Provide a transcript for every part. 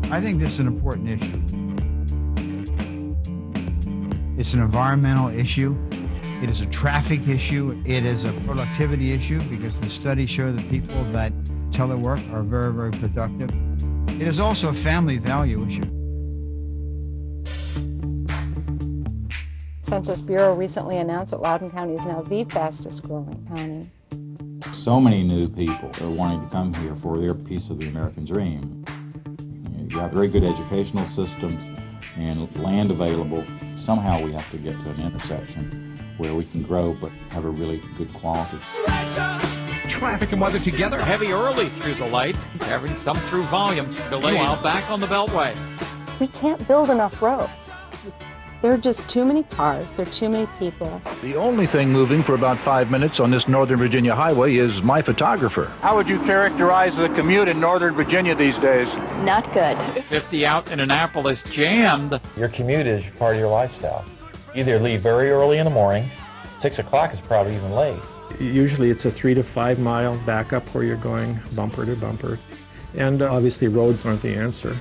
I think this is an important issue. It's an environmental issue. It is a traffic issue. It is a productivity issue because the studies show that people that telework are very, very productive. It is also a family value issue. Census Bureau recently announced that Loudoun County is now the fastest growing county. So many new people are wanting to come here for their piece of the American dream. You have very good educational systems and land available. Somehow we have to get to an intersection where we can grow but have a really good quality. Traffic and weather together, heavy early through the lights, having some through volume. Meanwhile, back on the Beltway. We can't build enough roads. There are just too many cars, there are too many people. The only thing moving for about 5 minutes on this Northern Virginia highway is my photographer. How would you characterize the commute in Northern Virginia these days? Not good. 50 out in Annapolis jammed. Your commute is part of your lifestyle. Either leave very early in the morning, 6 o'clock is probably even late. Usually it's a 3 to 5 mile backup where you're going bumper to bumper. And obviously roads aren't the answer.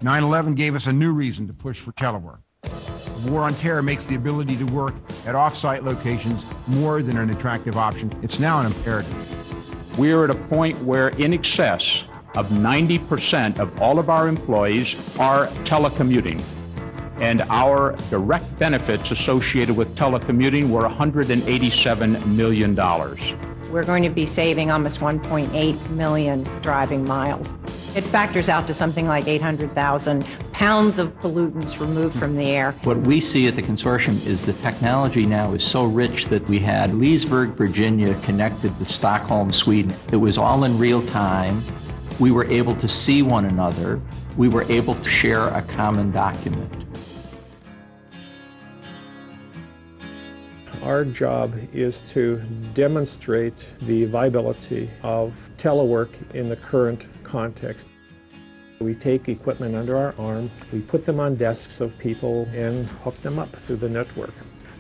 9/11 gave us a new reason to push for telework. The war on terror makes the ability to work at off-site locations more than an attractive option. It's now an imperative. We are at a point where in excess of 90% of all of our employees are telecommuting. And our direct benefits associated with telecommuting were $187 million. We're going to be saving almost 1.8 million driving miles. It factors out to something like 800,000 pounds of pollutants removed from the air. What we see at the consortium is the technology now is so rich that we had Leesburg, Virginia connected to Stockholm, Sweden. It was all in real time. We were able to see one another. We were able to share a common document. Our job is to demonstrate the viability of telework in the current context. We take equipment under our arm, we put them on desks of people and hook them up through the network.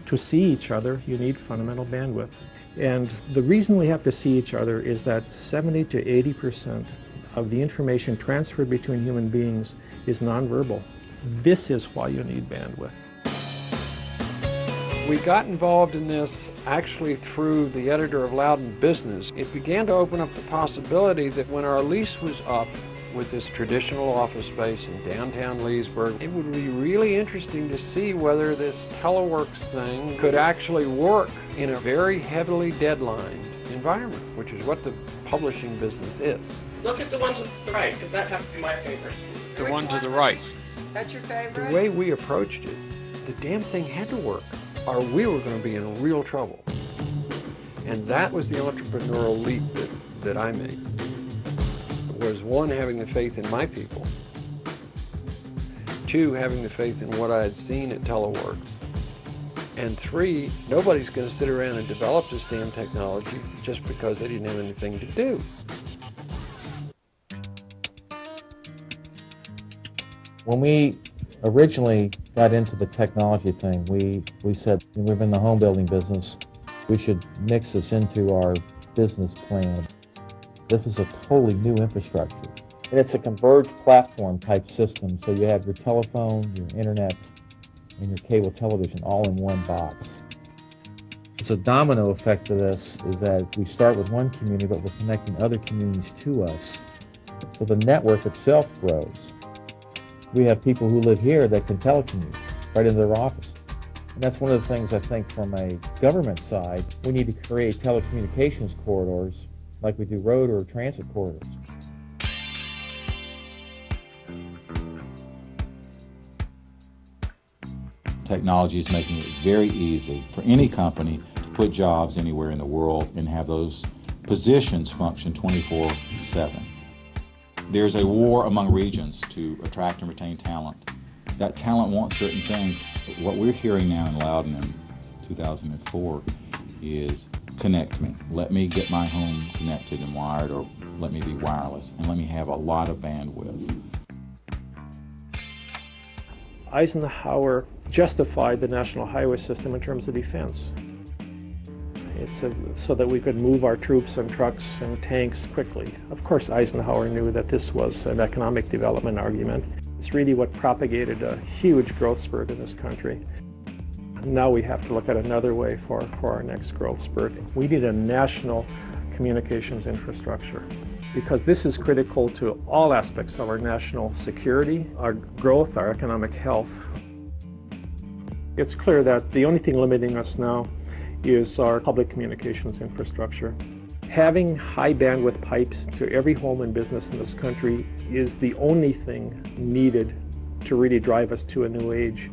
To see each other, you need fundamental bandwidth. And the reason we have to see each other is that 70 to 80% of the information transferred between human beings is nonverbal. This is why you need bandwidth. We got involved in this actually through the editor of Loudoun Business. It began to open up the possibility that when our lease was up with this traditional office space in downtown Leesburg, it would be really interesting to see whether this teleworks thing could actually work in a very heavily deadlined environment, which is what the publishing business is. Look at the one to the right, because that happens to be my favorite. The one to the right. That's your favorite? The way we approached it, the damn thing had to work, or we were going to be in real trouble. And that was the entrepreneurial leap that I made. Was one, having the faith in my people. Two, having the faith in what I had seen at Telework. And three, nobody's going to sit around and develop this damn technology just because they didn't have anything to do. When we originally got into the technology thing, we said we're in the home building business. We should mix this into our business plan. This is a totally new infrastructure. And it's a converged platform type system. So you have your telephone, your internet, and your cable television all in one box. It's a domino effect to this is that we start with one community, but we're connecting other communities to us. So the network itself grows. We have people who live here that can telecommute right in their office. And that's one of the things I think from a government side, we need to create telecommunications corridors like we do road or transit corridors. Technology is making it very easy for any company to put jobs anywhere in the world and have those positions function 24/7. There's a war among regions to attract and retain talent. That talent wants certain things. What we're hearing now in Loudoun in 2004 is connect me. Let me get my home connected and wired, or let me be wireless, and let me have a lot of bandwidth. Eisenhower justified the national highway system in terms of defense. so that we could move our troops and trucks and tanks quickly. Of course, Eisenhower knew that this was an economic development argument. It's really what propagated a huge growth spurt in this country. Now we have to look at another way for our next growth spurt. We need a national communications infrastructure, because this is critical to all aspects of our national security, our growth, our economic health. It's clear that the only thing limiting us now is our public communications infrastructure. Having high bandwidth pipes to every home and business in this country is the only thing needed to really drive us to a new age.